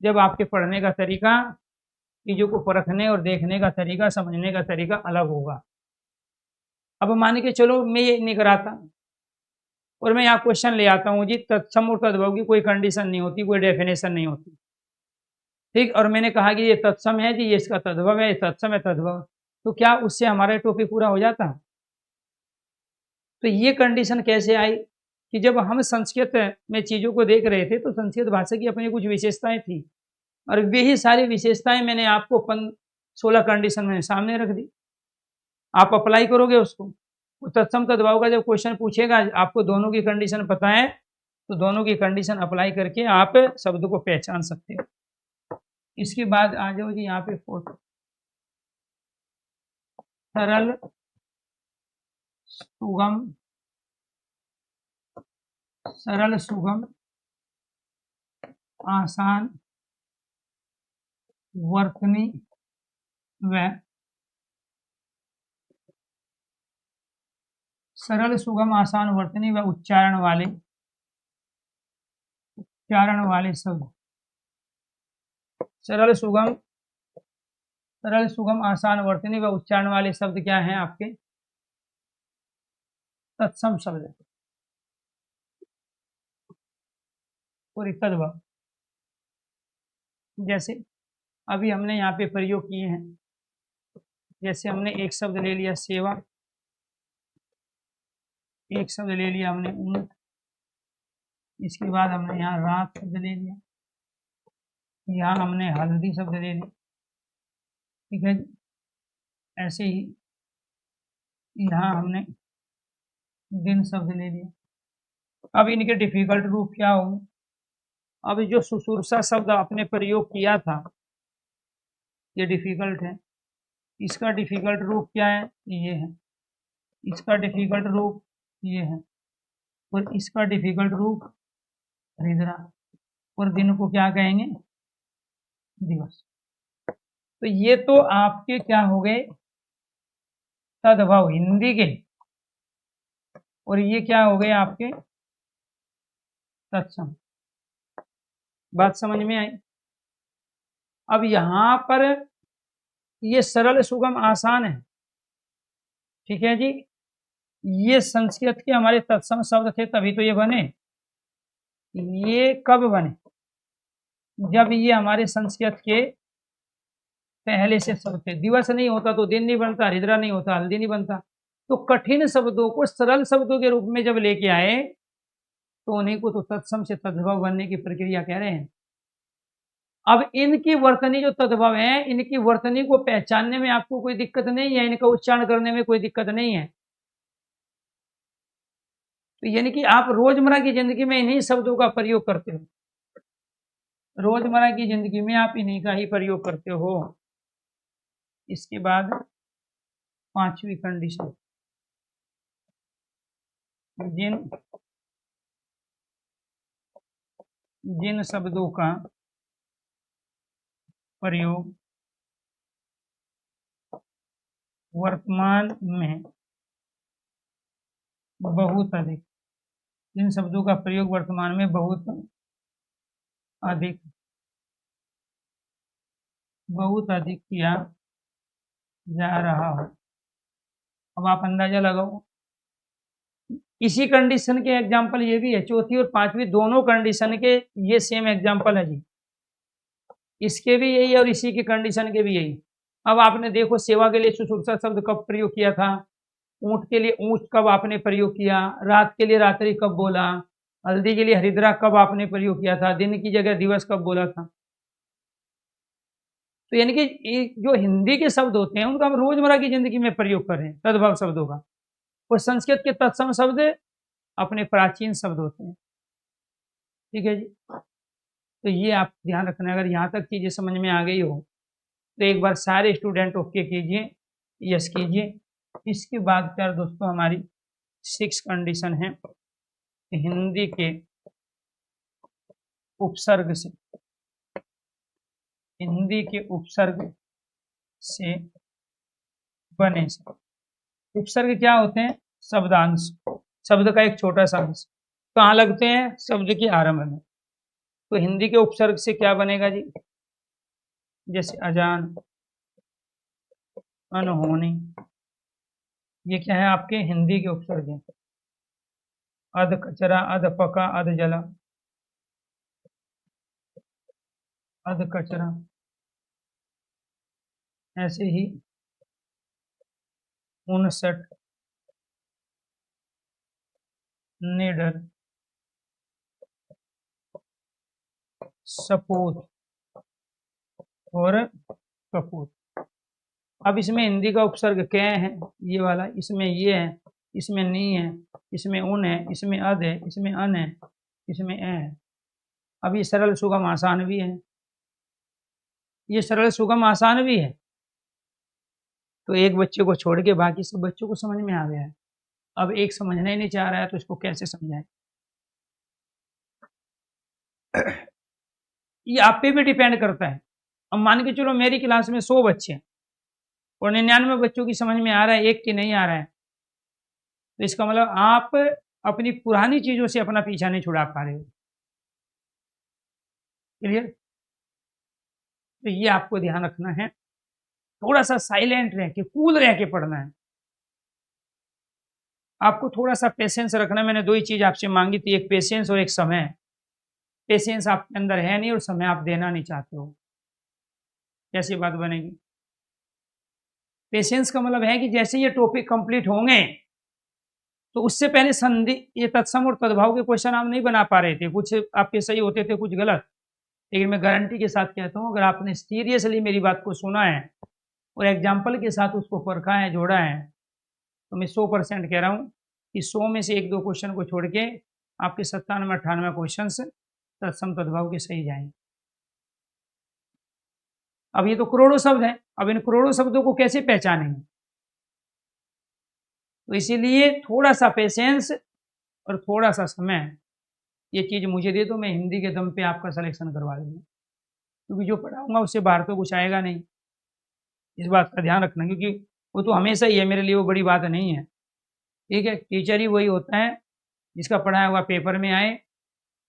जब आपके पढ़ने का तरीका, चीजों को परखने और देखने का तरीका, समझने का तरीका अलग होगा। अब मान के चलो मैं ये नहीं कराता और मैं यहाँ क्वेश्चन ले आता हूँ जी, तत्सम और तद्भव की कोई कंडीशन नहीं होती, कोई डेफिनेशन नहीं होती, ठीक। और मैंने कहा कि ये तत्सम है जी, ये इसका तद्भव है, ये तत्सम है तद्भव, तो क्या उससे हमारा टॉपिक पूरा हो जाता? तो ये कंडीशन कैसे आई कि जब हम संस्कृत में चीजों को देख रहे थे तो संस्कृत भाषा की अपनी कुछ विशेषताएं थी, और वही सारी विशेषताएं मैंने आपको 16 कंडीशन में सामने रख दी। आप अप्लाई करोगे उसको, तत्सम तद्भाव का जब क्वेश्चन पूछेगा, आपको दोनों की कंडीशन पता है तो दोनों की कंडीशन अप्लाई करके आप शब्द को पहचान सकते हो। इसके बाद आ जाओ जी यहाँ पे फोटो, सरल सुगम आसान वर्तनी व सरल सुगम आसान वर्तनी व उच्चारण वाले शब्द। सरल सुगम आसान वर्तनी व उच्चारण वाले शब्द क्या हैं आपके? तत्सम शब्द और तद्भव। जैसे अभी हमने यहाँ पे प्रयोग किए हैं, जैसे हमने एक शब्द ले लिया सेवा, एक शब्द ले लिया हमने ऊंट, इसके बाद हमने यहाँ रात शब्द ले लिया, यहाँ हमने हल्दी शब्द ले लिया, ठीक है। ऐसे ही यहाँ हमने दिन शब्द ले लिया। अब इनके डिफिकल्ट रूप क्या हो? अब जो सुसूर्षा शब्द आपने प्रयोग किया था ये डिफिकल्ट है, इसका डिफिकल्ट रूप क्या है, ये है, इसका डिफिकल्ट रूप ये है, और इसका डिफिकल्ट रूप हरिद्रा, और दिन को क्या कहेंगे, दिवस। तो ये तो आपके क्या हो गए, तद्भव हिंदी के, और ये क्या हो गए आपके तत्सम। बात समझ में आई। अब यहां पर ये सरल सुगम आसान है, ठीक है जी। ये संस्कृत के हमारे तत्सम शब्द थे तभी तो ये बने। ये कब बने, जब ये हमारे संस्कृत के पहले से शब्द थे। दिवस नहीं होता तो दिन नहीं बनता, हरिद्रा नहीं होता हल्दी नहीं बनता। तो कठिन शब्दों को सरल शब्दों के रूप में जब लेके आए तो उन्हीं को तो तत्सम से तद्भव बनने की प्रक्रिया कह रहे हैं। अब इनकी वर्तनी जो तद्भव है, इनकी वर्तनी को पहचानने में आपको कोई दिक्कत नहीं है, इनका उच्चारण करने में कोई दिक्कत नहीं है। तो यानी कि आप रोजमर्रा की जिंदगी में इन्हीं शब्दों का प्रयोग करते हो, रोजमर्रा की जिंदगी में आप इन्हीं का ही प्रयोग करते हो। इसके बाद पांचवी कंडीशन, जिन शब्दों का प्रयोग वर्तमान में बहुत अधिक, जिन शब्दों का प्रयोग वर्तमान में बहुत अधिक किया जा रहा हो। अब आप अंदाजा लगाओ, इसी कंडीशन के एग्जाम्पल ये भी है, चौथी और पांचवी दोनों कंडीशन के ये सेम एग्जाम्पल है जी। इसके भी यही और इसी की कंडीशन के भी यही। अब आपने देखो, सेवा के लिए शुश्रूषा शब्द कब प्रयोग किया था, ऊंट के लिए ऊंट कब आपने प्रयोग किया, रात के लिए रात्रि कब बोला, हल्दी के लिए हरिद्रा कब आपने प्रयोग किया था, दिन की जगह दिवस कब बोला था। तो यानी कि जो हिंदी के शब्द होते हैं उनका हम रोजमर्रा की जिंदगी में प्रयोग कर रहे हैं तद्भव शब्दों का, और संस्कृत के तत्सम शब्द अपने प्राचीन शब्द होते हैं, ठीक है जी। तो ये आप ध्यान रखना, अगर यहाँ तक चीजें समझ में आ गई हो तो एक बार सारे स्टूडेंट ओके कीजिए, यस कीजिए। इसके बाद क्या दोस्तों, हमारी 6 कंडीशन है, हिंदी के उपसर्ग से, हिंदी के उपसर्ग से बने से। उपसर्ग क्या होते हैं, शब्दांश, शब्द का एक छोटा सा अंश। कहाँ लगते हैं, शब्द के आरंभ में। तो हिंदी के उपसर्ग से क्या बनेगा जी, जैसे अजान, अनहोनी, ये क्या है आपके हिंदी के उपसर्ग हैं। अध कचरा, अध पका, अध जला, अध कचरा, ऐसे ही 59, निडर, सपूत और कपूत। अब इसमें हिंदी का उपसर्ग कै है, ये वाला, इसमें ये है, इसमें नी है, इसमें उन है, इसमें अध है, इसमें अन है, इसमें ए है। अब ये सरल सुगम आसान भी है, ये सरल सुगम आसान भी है। तो एक बच्चे को छोड़ के बाकी सब बच्चों को समझ में आ गया है। अब एक समझना ही नहीं चाह रहा है तो इसको कैसे समझाएं। ये आप पे भी डिपेंड करता है। अब मान के चलो मेरी क्लास में 100 बच्चे हैं और 99 बच्चों की समझ में आ रहा है, एक की नहीं आ रहा है, तो इसका मतलब आप अपनी पुरानी चीजों से अपना पीछा नहीं छुड़ा पा रहे हो। क्लियर। तो ये आपको ध्यान रखना है, थोड़ा सा साइलेंट रह के, कूल रह के पढ़ना है। आपको थोड़ा सा पेशेंस रखना। मैंने 2 ही चीज आपसे मांगी थी, एक पेशेंस और एक समय। पेशेंस आपके अंदर है नहीं और समय आप देना नहीं चाहते हो, कैसी बात बनेगी। पेशेंस का मतलब है कि जैसे ये टॉपिक कंप्लीट होंगे तो उससे पहले संधि, ये तत्सम और तद्भाव के क्वेश्चन आप नहीं बना पा रहे थे, कुछ आपके सही होते थे कुछ गलत। लेकिन मैं गारंटी के साथ कहता हूँ, अगर आपने सीरियसली मेरी बात को सुना है और एग्जाम्पल के साथ उसको परखा है, जोड़ा है, तो मैं 100% कह रहा हूँ कि 100 में से 1-2 क्वेश्चन को छोड़ के आपके 97-98 क्वेश्चन तत्सम तद्भाव के सही जाएंगे। अब ये तो करोड़ों शब्द हैं, अब इन करोड़ों शब्दों को कैसे पहचानेंगे? तो इसीलिए थोड़ा सा पेशेंस और थोड़ा सा समय, ये चीज मुझे दे दो, मैं हिंदी के दम पे आपका सिलेक्शन करवा दूंगा, क्योंकि जो पढ़ाऊंगा उससे बाहर तो कुछ आएगा नहीं। इस बात का ध्यान रखना, क्योंकि वो तो हमेशा ही है, मेरे लिए वो बड़ी बात नहीं है। ठीक है, टीचर ही वही होता है जिसका पढ़ाया हुआ पेपर में आए,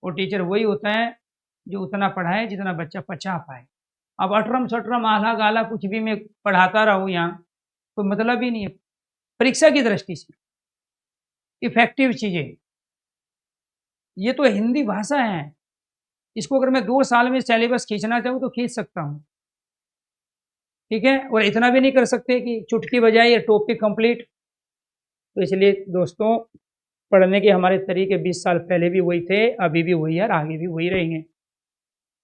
और टीचर वही होता है जो उतना पढ़ाए जितना बच्चा पचा पाए। अब अटरम सटरम आला गाला कुछ भी मैं पढ़ाता रहूँ यहाँ, कोई मतलब ही नहीं है परीक्षा की दृष्टि से। इफेक्टिव चीजें, ये तो हिंदी भाषा है, इसको अगर मैं 2 साल में सिलेबस खींचना चाहूँ तो खींच सकता हूँ। ठीक है, और इतना भी नहीं कर सकते कि चुटकी बजाए ये टॉपिक कंप्लीट। तो इसलिए दोस्तों, पढ़ने के हमारे तरीके 20 साल पहले भी वही थे, अभी भी वही है और आगे भी वही रहेंगे।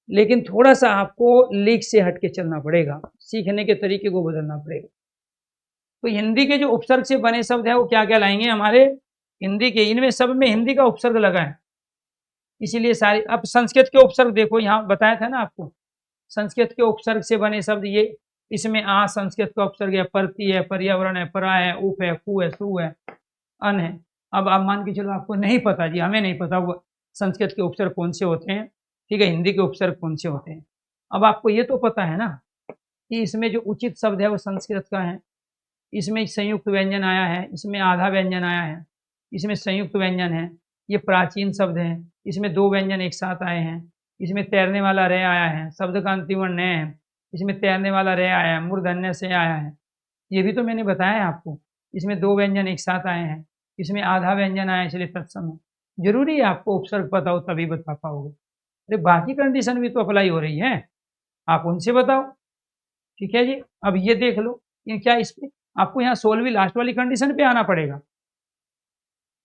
लेकिन थोड़ा सा आपको लीक से हट के चलना पड़ेगा, सीखने के तरीके को बदलना पड़ेगा। तो हिंदी के जो उपसर्ग से बने शब्द है वो क्या क्या लाएंगे हमारे हिंदी के, इनमें सब में हिंदी का उपसर्ग लगा है, इसीलिए सारी। अब संस्कृत के उपसर्ग देखो, यहाँ बताया था ना आपको, संस्कृत के उपसर्ग से बने शब्द ये, इसमें आ संस्कृत का उपसर्ग है, परती है, पर्यावरण है, परा है, उप है, कु है, सु है, अन है। अब आप मान के चलो आपको नहीं पता जी, हमें नहीं पता वो संस्कृत के उपसर्ग कौन से होते हैं, ठीक है, हिंदी के उपसर्ग कौन से होते हैं। अब आपको ये तो पता है ना कि इसमें जो उचित शब्द है वो संस्कृत का है, इसमें संयुक्त व्यंजन आया है, इसमें आधा व्यंजन आया है, इसमें संयुक्त व्यंजन है, ये प्राचीन शब्द है, इसमें 2 व्यंजन एक साथ आए हैं, इसमें तैरने वाला रे आया है, शब्द का अंतिम वर्ण न है, इसमें तैरने वाला रे आया है, मूर्धन्य से आया है, ये भी तो मैंने बताया है आपको। इसमें 2 व्यंजन एक साथ आए हैं, इसमें आधा व्यंजन आया, इसलिए तत्सम है। जरूरी है आपको उपसर्ग पता हो तभी बता पाओगे, अरे बाकी कंडीशन भी तो अप्लाई हो रही है, आप उनसे बताओ। ठीक है जी, अब ये देख लो, ये क्या, इस पे आपको यहाँ 16वीं लास्ट वाली कंडीशन पे आना पड़ेगा।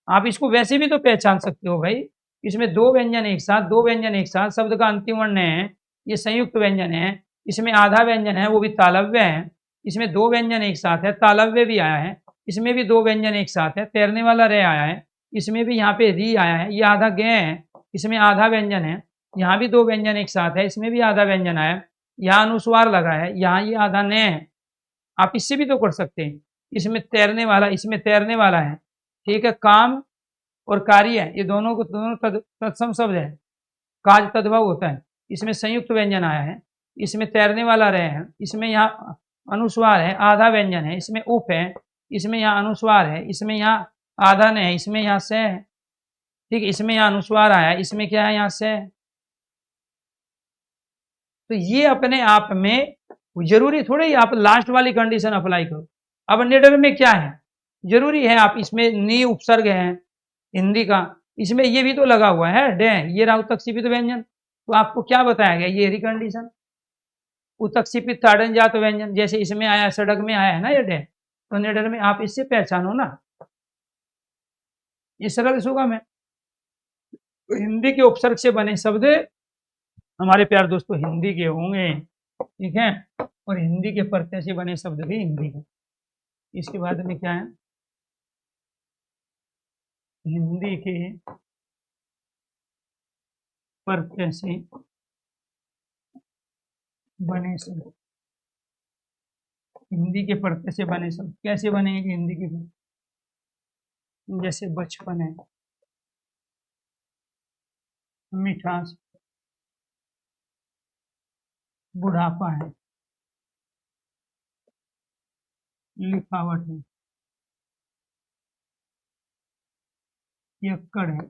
आप इसको वैसे भी तो पहचान सकते हो भाई, इसमें 2 व्यंजन एक साथ, 2 व्यंजन एक साथ, शब्द का अंतिम वर्ण है, ये संयुक्त व्यंजन है, इसमें आधा व्यंजन है वो भी तालव्य है, इसमें 2 व्यंजन एक साथ है, तालव्य भी आया है, इसमें भी 2 व्यंजन एक साथ है, तैरने वाला रे आया है, इसमें भी यहाँ पे री आया है, ये आधा गे है, इसमें आधा व्यंजन है, यहाँ भी 2 व्यंजन एक साथ है, इसमें भी आधा व्यंजन आया, यहाँ अनुस्वार लगा है, यहाँ ये आधा ने है। आप इससे भी तो कर सकते हैं, इसमें तैरने वाला, इसमें तैरने वाला है, ठीक है, काम और कार्य है, ये दोनों को दोनों तत्सम शब्द है, काज तद्भव होता है, इसमें संयुक्त व्यंजन आया है, इसमें तैरने वाला रहे हैं, इसमें यहाँ अनुस्वार है, आधा व्यंजन है, इसमें उप है, इसमें यहाँ अनुस्वार है, इसमें यहाँ आधा ने है, इसमें यहाँ से है, ठीक है, इसमें यहाँ अनुस्वार आया, इसमें क्या है, यहाँ से है। तो ये अपने आप में जरूरी थोड़ी ही आप लास्ट वाली कंडीशन अप्लाई करो। अब निडर में क्या है, जरूरी है आप इसमें नी उपसर्ग है हिंदी का, इसमें ये भी तो लगा हुआ है डे, ये रहा उत्तक्षेपित व्यंजन, तो आपको क्या बताया गया, ये कंडीशन उत्तक्षेपित ताड़न जात व्यंजन, जैसे इसमें आया, सड़क में आया है ना ये डे, तो निडर में आप इससे पहचानो ना, ये सरल सुगम है। तो हिंदी के उपसर्ग से बने शब्द हमारे प्यार दोस्तों हिंदी के होंगे, ठीक है, और हिंदी के प्रत्यय से बने शब्द भी हिंदी के। इसके बाद में क्या है, हिंदी के प्रत्यय से बने शब्द, हिंदी के प्रत्यय से बने शब्द कैसे बनेंगे हिंदी के, जैसे बचपन है, मिठास, बुढ़ापा है, लिखावट है, यक्कड़ है,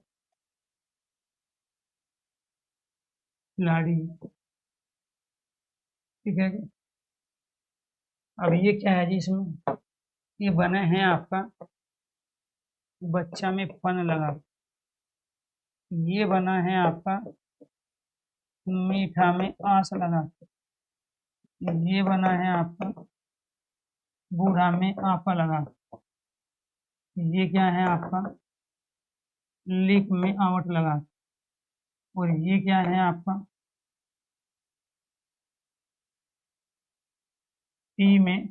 लाड़ी, ठीक है। अब ये क्या है जी, इसमें ये बने हैं आपका बच्चा में फन लगा, ये बना है आपका मीठा में आस लगा, ये बना है आपका बूढ़ा में आपा लगा, ये क्या है आपका लिख में आवट लगा, और ये क्या है आपका पी में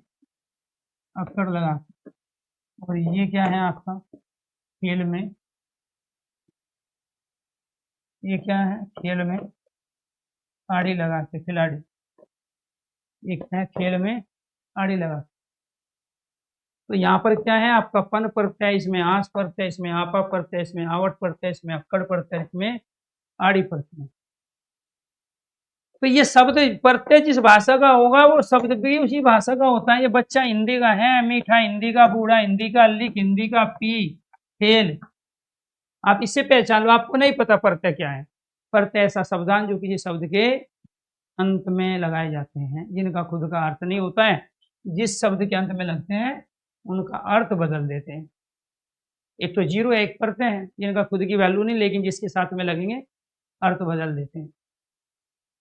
अक्कड़ लगा, और ये क्या है आपका खेल में, ये क्या है खेल में आड़ी लगा के खिलाड़ी। एक है खेल में आड़ी लगा। तो यहाँ पर क्या है, आपका पन पड़ता है, इसमें आस पड़ता है, इसमें आपा पड़ता है, इसमें आवट पड़ता है, इसमें अक्कड़ पड़ता है, इसमें आड़ी पड़ती है। तो ये शब्द प्रत्यय जिस भाषा का होगा वो शब्द भी उसी भाषा का होता है। ये बच्चा हिंदी का है, मीठा हिंदी का, बूढ़ा हिंदी का, लिख हिंदी का, पी खेल, आप इससे पहचान लो। आपको नहीं पता प्रत्यय क्या है। प्रत्यय ऐसा शब्दांश जो किसी शब्द के अंत में लगाए जाते हैं, जिनका खुद का अर्थ नहीं होता है, जिस शब्द के अंत में लगते हैं उनका अर्थ बदल देते हैं। एक तो जीरो एक प्रत्यय है जिनका खुद की वैल्यू नहीं, लेकिन जिसके साथ में लगेंगे अर्थ बदल देते हैं।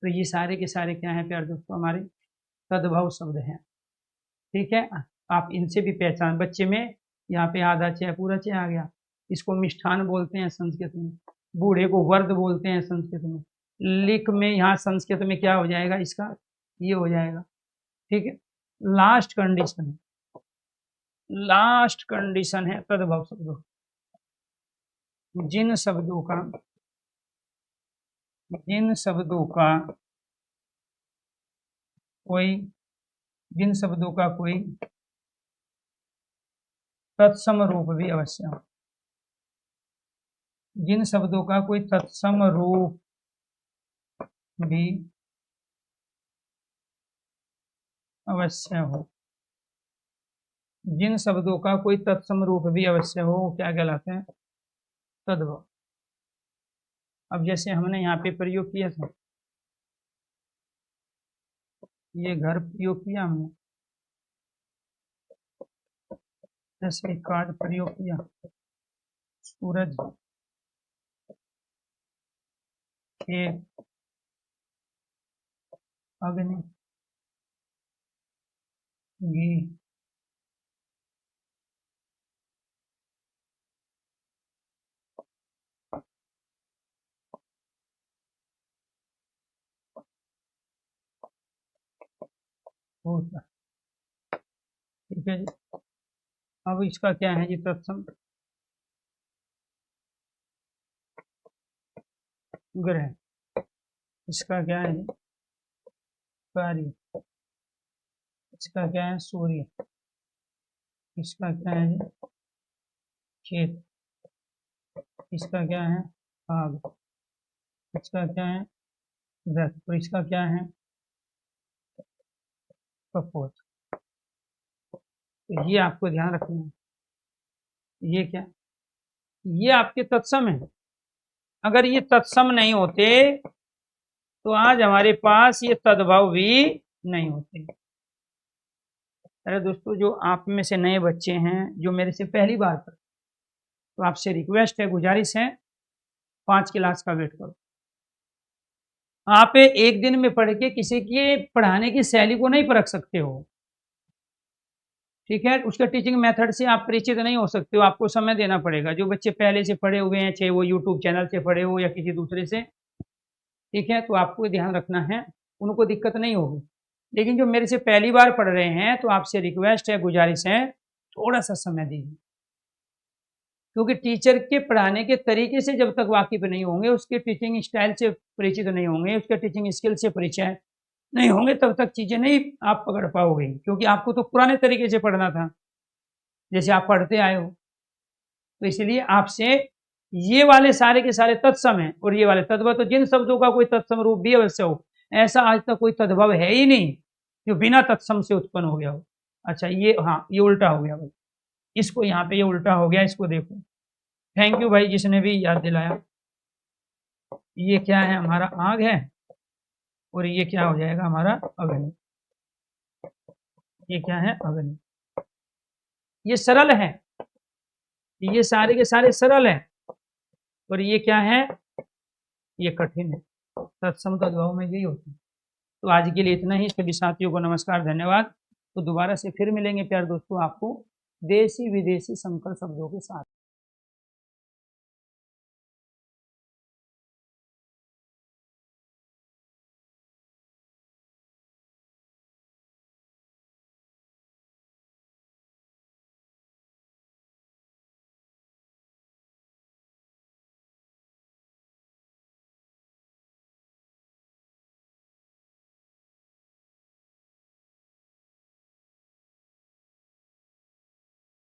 तो ये सारे के सारे क्या है प्यार दोस्तों, हमारे तद्भव शब्द हैं। ठीक है, आप इनसे भी पहचान, बच्चे में यहाँ पे आधा च पूरा च आ गया, इसको मिष्ठान बोलते हैं संस्कृत में, बूढ़े को वर्द बोलते हैं संस्कृत में, लिख में यहाँ संस्कृत में क्या हो जाएगा, इसका ये हो जाएगा। ठीक है, लास्ट कंडीशन है तद्भव शब्दों, जिन शब्दों का कोई तत्सम रूप भी अवश्य हो, जिन शब्दों का कोई तत्सम रूप भी अवश्य हो, जिन शब्दों का कोई तत्सम रूप भी अवश्य हो, क्या कहलाते हैं, तद्भव। अब जैसे हमने यहाँ पे प्रयोग किया था, ये घर प्रयोग किया हमने, जैसे कार्ड प्रयोग किया, सूरज, खेत, अग्नि, घी, होता। ठीक है जी, अब इसका क्या है जी तत्सम, ग्रह, इसका क्या है जी कार्य, इसका क्या है सूर्य, इसका क्या है जी खेत, इसका क्या है आग, इसका क्या है रथ, और इसका क्या है कपोत। तो ये आपको ध्यान रखना है, ये क्या, ये आपके तत्सम है। अगर ये तत्सम नहीं होते तो आज हमारे पास ये तद्भव भी नहीं होते। अरे दोस्तों, जो आप में से नए बच्चे हैं जो मेरे से पहली बार पढ़े, तो आपसे रिक्वेस्ट है, गुजारिश है, 5 क्लास का वेट करो। आप एक दिन में पढ़ के किसी की पढ़ाने की शैली को नहीं परख सकते हो। ठीक है, उसका टीचिंग मेथड से आप परिचित नहीं हो सकते हो, आपको समय देना पड़ेगा। जो बच्चे पहले से पढ़े हुए हैं, चाहे वो यूट्यूब चैनल से पढ़े हो या किसी दूसरे से, ठीक है, तो आपको ध्यान रखना है, उनको दिक्कत नहीं होगी। लेकिन जो मेरे से पहली बार पढ़ रहे हैं, तो आपसे रिक्वेस्ट है, गुजारिश है, थोड़ा सा समय दीजिए, क्योंकि टीचर के पढ़ाने के तरीके से जब तक वाकिफ नहीं होंगे, उसके टीचिंग स्टाइल से परिचित नहीं होंगे, उसके टीचिंग स्किल से परिचय नहीं होंगे, तब तक चीजें नहीं आप पकड़ पाओगे। क्योंकि आपको तो पुराने तरीके से पढ़ना था, जैसे आप पढ़ते आए हो। तो इसलिए आपसे ये वाले सारे के सारे तत्सम हैं और ये वाले तद्भव। तो जिन शब्दों का कोई तत्सम रूप भी अवश्य हो, ऐसा आज तक कोई तद्भव है ही नहीं जो बिना तत्सम से उत्पन्न हो गया हो। अच्छा, ये हाँ, ये उल्टा हो गया भाई, इसको यहाँ पे ये उल्टा हो गया, इसको देखो। थैंक यू भाई जिसने भी याद दिलाया। ये क्या है, हमारा आग है, और ये क्या हो जाएगा हमारा अग्नि। ये क्या है, अग्नि। ये सरल है, ये सारे के सारे सरल है, और ये क्या है, ये कठिन है। तत्सम तद्भव में यही होती है। तो आज के लिए इतना ही। सभी साथियों को नमस्कार, धन्यवाद। तो दोबारा से फिर मिलेंगे प्यार दोस्तों आपको देसी विदेशी संकर शब्दों के साथ।